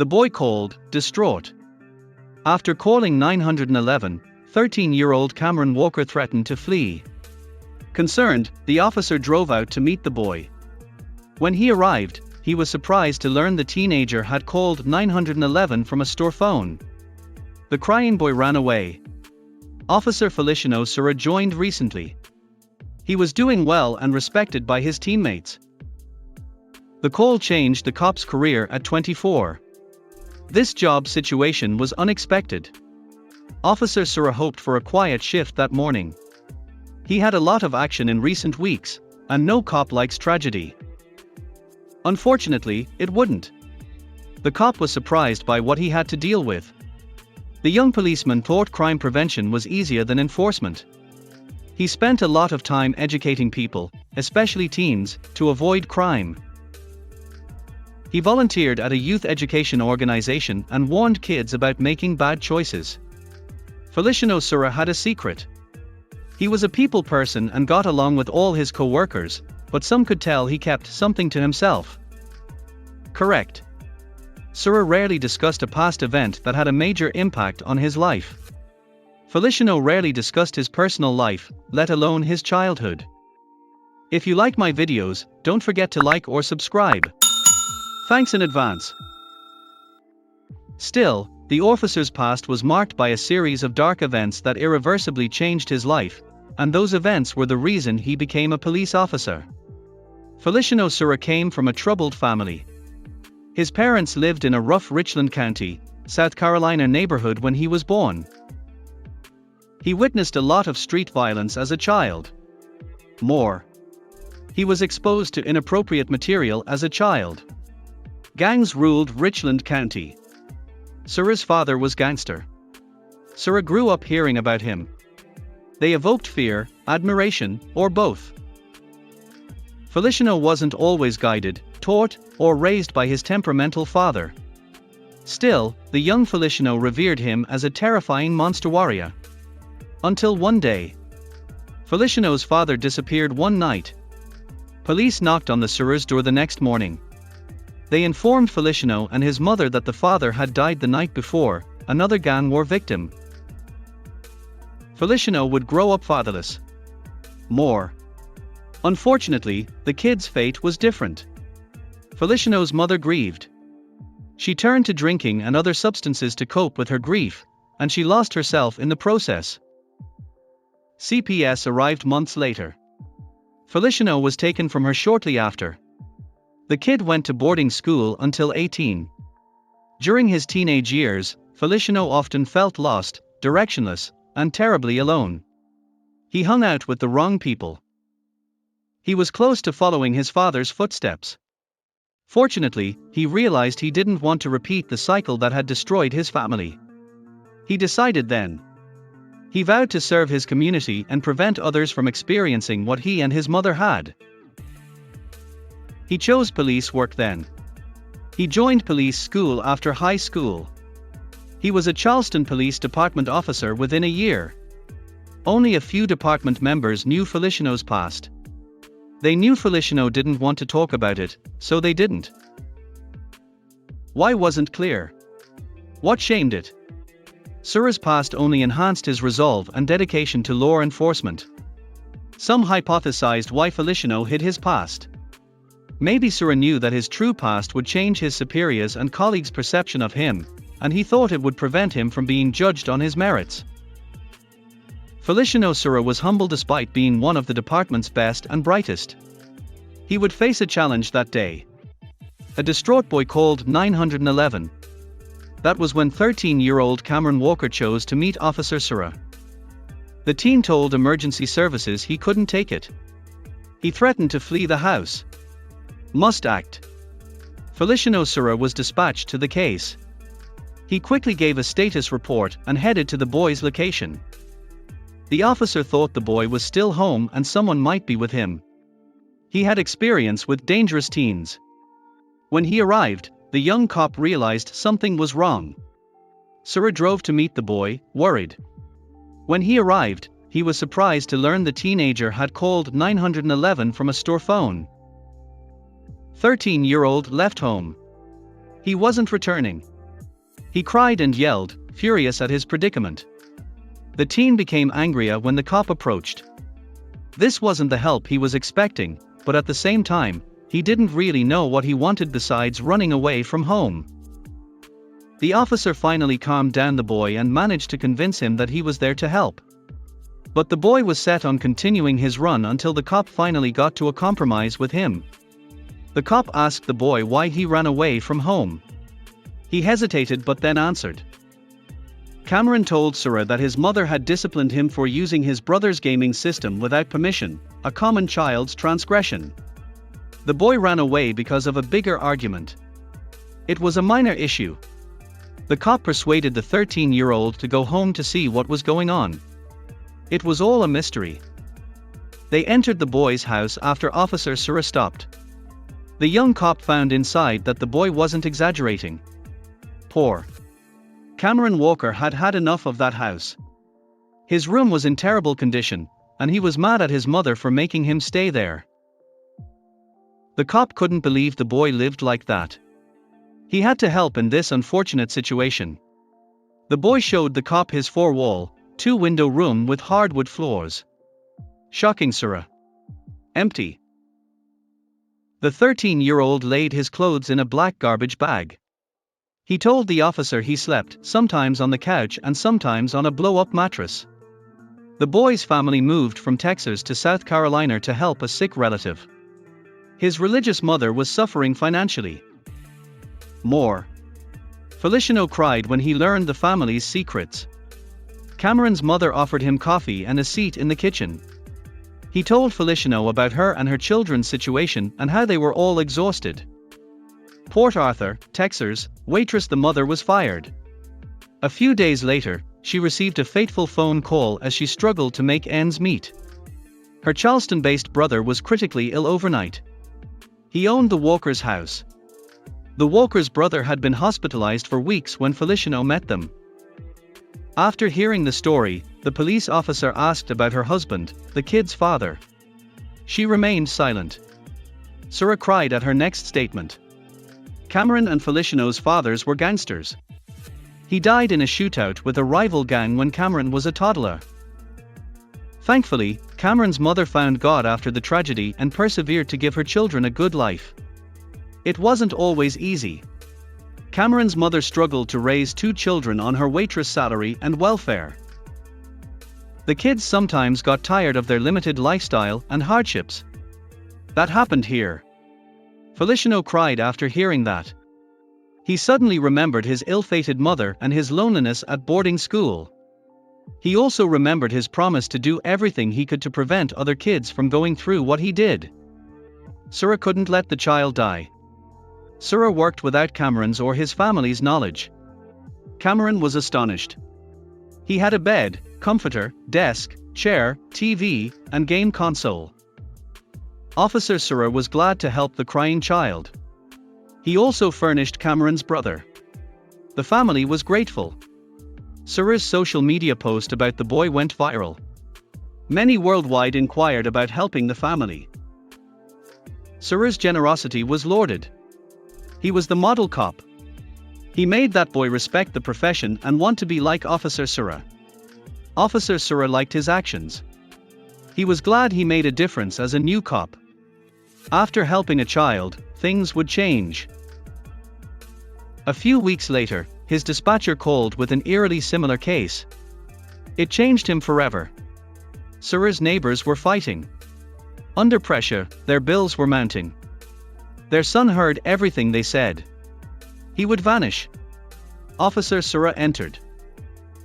The boy called, distraught. After calling 911, 13-year-old Cameron Walker threatened to flee. Concerned, the officer drove out to meet the boy. When he arrived, he was surprised to learn the teenager had called 911 from a store phone. The crying boy ran away. Officer Feliciano Sura joined recently. He was doing well and respected by his teammates. The call changed the cop's career at 24. This job situation was unexpected. Officer Sura hoped for a quiet shift that morning. He had a lot of action in recent weeks, and no cop likes tragedy. Unfortunately, it wouldn't. The cop was surprised by what he had to deal with. The young policeman thought crime prevention was easier than enforcement. He spent a lot of time educating people, especially teens, to avoid crime. He volunteered at a youth education organization and warned kids about making bad choices. Feliciano Sura had a secret. He was a people person and got along with all his co-workers, but some could tell he kept something to himself. Correct. Sura rarely discussed a past event that had a major impact on his life. Feliciano rarely discussed his personal life, let alone his childhood. If you like my videos, don't forget to like or subscribe. Thanks in advance. Still, the officer's past was marked by a series of dark events that irreversibly changed his life, and those events were the reason he became a police officer. Feliciano Sura came from a troubled family. His parents lived in a rough Richland County, South Carolina neighborhood when he was born. He witnessed a lot of street violence as a child. More. He was exposed to inappropriate material as a child. Gangs ruled Richland County. Sura's father was gangster. Sura grew up hearing about him. They evoked fear, admiration, or both. Feliciano wasn't always guided, taught, or raised by his temperamental father. Still, the young Feliciano revered him as a terrifying monster warrior. Until one day. Feliciano's father disappeared one night. Police knocked on the Sura's door the next morning. They informed Feliciano and his mother that the father had died the night before, another gang war victim. Feliciano would grow up fatherless. More. Unfortunately, the kid's fate was different. Feliciano's mother grieved. She turned to drinking and other substances to cope with her grief, and she lost herself in the process. CPS arrived months later. Feliciano was taken from her shortly after. The kid went to boarding school until 18. During his teenage years, Feliciano often felt lost, directionless, and terribly alone. He hung out with the wrong people. He was close to following his father's footsteps. Fortunately, he realized he didn't want to repeat the cycle that had destroyed his family. He decided then. He vowed to serve his community and prevent others from experiencing what he and his mother had. He chose police work then. He joined police school after high school. He was a Charleston Police Department officer within a year. Only a few department members knew Feliciano's past. They knew Feliciano didn't want to talk about it, so they didn't. Why wasn't clear? What shamed it? Sura's past only enhanced his resolve and dedication to law enforcement. Some hypothesized why Feliciano hid his past. Maybe Sura knew that his true past would change his superiors' and colleagues' perception of him, and he thought it would prevent him from being judged on his merits. Feliciano Sura was humble despite being one of the department's best and brightest. He would face a challenge that day. A distraught boy called 911. That was when 13-year-old Cameron Walker chose to meet Officer Sura. The teen told emergency services he couldn't take it. He threatened to flee the house. Must act. Feliciano Sura was dispatched to the case. He quickly gave a status report and headed to the boy's location. The officer thought the boy was still home and someone might be with him. He had experience with dangerous teens. When he arrived, the young cop realized something was wrong. Sura drove to meet the boy, worried. When he arrived, he was surprised to learn the teenager had called 911 from a store phone. 13-year-old left home. He wasn't returning. He cried and yelled, furious at his predicament. The teen became angrier when the cop approached. This wasn't the help he was expecting, but at the same time, he didn't really know what he wanted besides running away from home. The officer finally calmed down the boy and managed to convince him that he was there to help. But the boy was set on continuing his run until the cop finally got to a compromise with him. The cop asked the boy why he ran away from home. He hesitated but then answered. Cameron told Sura that his mother had disciplined him for using his brother's gaming system without permission, a common child's transgression. The boy ran away because of a bigger argument. It was a minor issue. The cop persuaded the 13-year-old to go home to see what was going on. It was all a mystery. They entered the boy's house after Officer Sura stopped. The young cop found inside that the boy wasn't exaggerating. Poor Cameron Walker had had enough of that house. His room was in terrible condition, and he was mad at his mother for making him stay there. The cop couldn't believe the boy lived like that. He had to help in this unfortunate situation. The boy showed the cop his 4-wall, 2-window room with hardwood floors. Shocking, Sura. Empty. The 13-year-old laid his clothes in a black garbage bag. He told the officer he slept, sometimes on the couch and sometimes on a blow-up mattress. The boy's family moved from Texas to South Carolina to help a sick relative. His religious mother was suffering financially. More. Feliciano cried when he learned the family's secrets. Cameron's mother offered him coffee and a seat in the kitchen. He told Feliciano about her and her children's situation and how they were all exhausted. Port Arthur, Texas, waitress the mother was fired. A few days later, she received a fateful phone call as she struggled to make ends meet. Her Charleston-based brother was critically ill overnight. He owned the Walker's house. The Walker's brother had been hospitalized for weeks when Feliciano met them. After hearing the story, the police officer asked about her husband, the kid's father. She remained silent. Sura cried at her next statement. Cameron and Feliciano's fathers were gangsters. He died in a shootout with a rival gang when Cameron was a toddler. Thankfully, Cameron's mother found God after the tragedy and persevered to give her children a good life. It wasn't always easy. Cameron's mother struggled to raise 2 children on her waitress salary and welfare. The kids sometimes got tired of their limited lifestyle and hardships. That happened here. Feliciano cried after hearing that. He suddenly remembered his ill-fated mother and his loneliness at boarding school. He also remembered his promise to do everything he could to prevent other kids from going through what he did. Sura couldn't let the child die. Sura worked without Cameron's or his family's knowledge. Cameron was astonished. He had a bed, comforter, desk, chair, TV, and game console. Officer Sura was glad to help the crying child. He also furnished Cameron's brother. The family was grateful. Sura's social media post about the boy went viral. Many worldwide inquired about helping the family. Sura's generosity was lauded. He was the model cop. He made that boy respect the profession and want to be like Officer Sura. Officer Sura liked his actions. He was glad he made a difference as a new cop. After helping a child, things would change. A few weeks later, his dispatcher called with an eerily similar case. It changed him forever. Sura's neighbors were fighting. Under pressure, their bills were mounting. Their son heard everything they said. He would vanish. Officer Sura entered.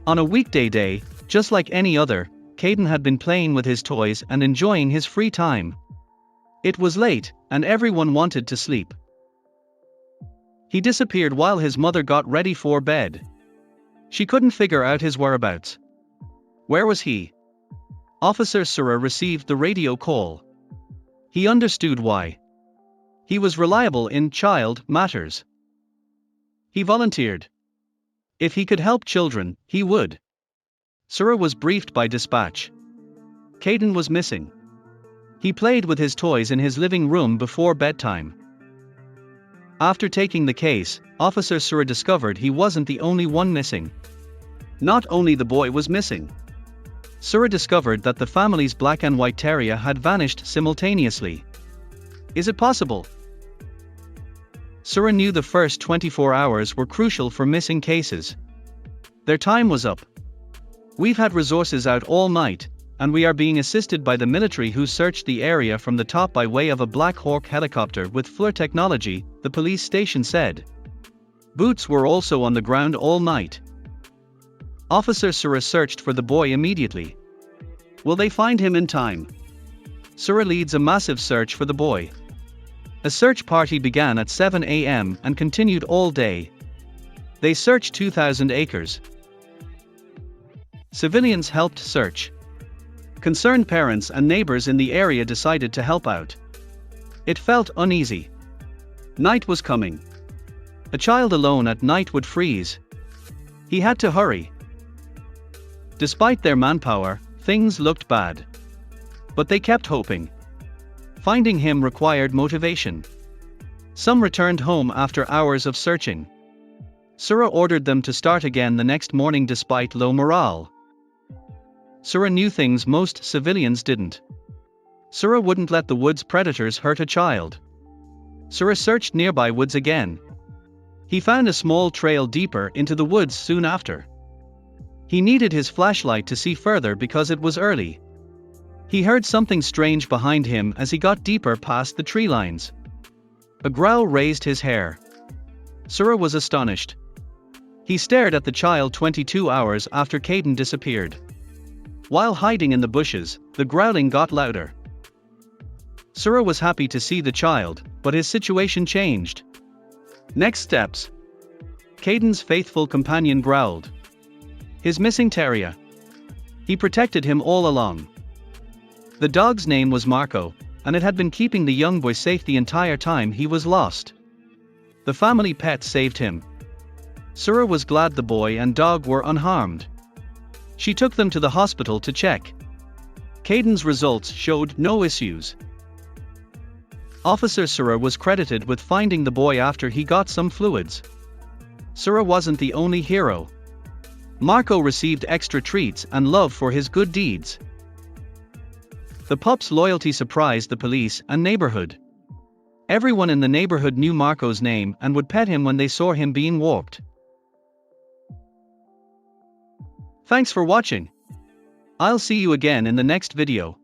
On a weekday day, just like any other, Caden had been playing with his toys and enjoying his free time. It was late, and everyone wanted to sleep. He disappeared while his mother got ready for bed. She couldn't figure out his whereabouts. Where was he? Officer Sura received the radio call. He understood why. He was reliable in child matters. He volunteered. If he could help children, he would. Sura was briefed by dispatch. Caden was missing. He played with his toys in his living room before bedtime. After taking the case, Officer Sura discovered he wasn't the only one missing. Not only the boy was missing. Sura discovered that the family's black and white terrier had vanished simultaneously. Is it possible? Sura knew the first 24 hours were crucial for missing cases. Their time was up. We've had resources out all night, and we are being assisted by the military who searched the area from the top by way of a Black Hawk helicopter with FLIR technology, the police station said. Boots were also on the ground all night. Officer Sura searched for the boy immediately. Will they find him in time? Sura leads a massive search for the boy. A search party began at 7 a.m. and continued all day. They searched 2,000 acres. Civilians helped search. Concerned parents and neighbors in the area decided to help out. It felt uneasy. Night was coming. A child alone at night would freeze. He had to hurry. Despite their manpower, things looked bad. But they kept hoping. Finding him required motivation. Some returned home after hours of searching. Sura ordered them to start again the next morning despite low morale. Sura knew things most civilians didn't. Sura wouldn't let the woods predators hurt a child. Sura searched nearby woods again. He found a small trail deeper into the woods soon after. He needed his flashlight to see further because it was early. He heard something strange behind him as he got deeper past the tree lines. A growl raised his hair. Sura was astonished. He stared at the child 22 hours after Caden disappeared. While hiding in the bushes, the growling got louder. Sura was happy to see the child, but his situation changed. Next steps. Caden's faithful companion growled. His missing terrier. He protected him all along. The dog's name was Marco, and it had been keeping the young boy safe the entire time he was lost. The family pet saved him. Sura was glad the boy and dog were unharmed. She took them to the hospital to check. Caden's results showed no issues. Officer Sura was credited with finding the boy after he got some fluids. Sura wasn't the only hero. Marco received extra treats and love for his good deeds. The pup's loyalty surprised the police and neighborhood. Everyone in the neighborhood knew Marco's name and would pet him when they saw him being walked. Thanks for watching. I'll see you again in the next video.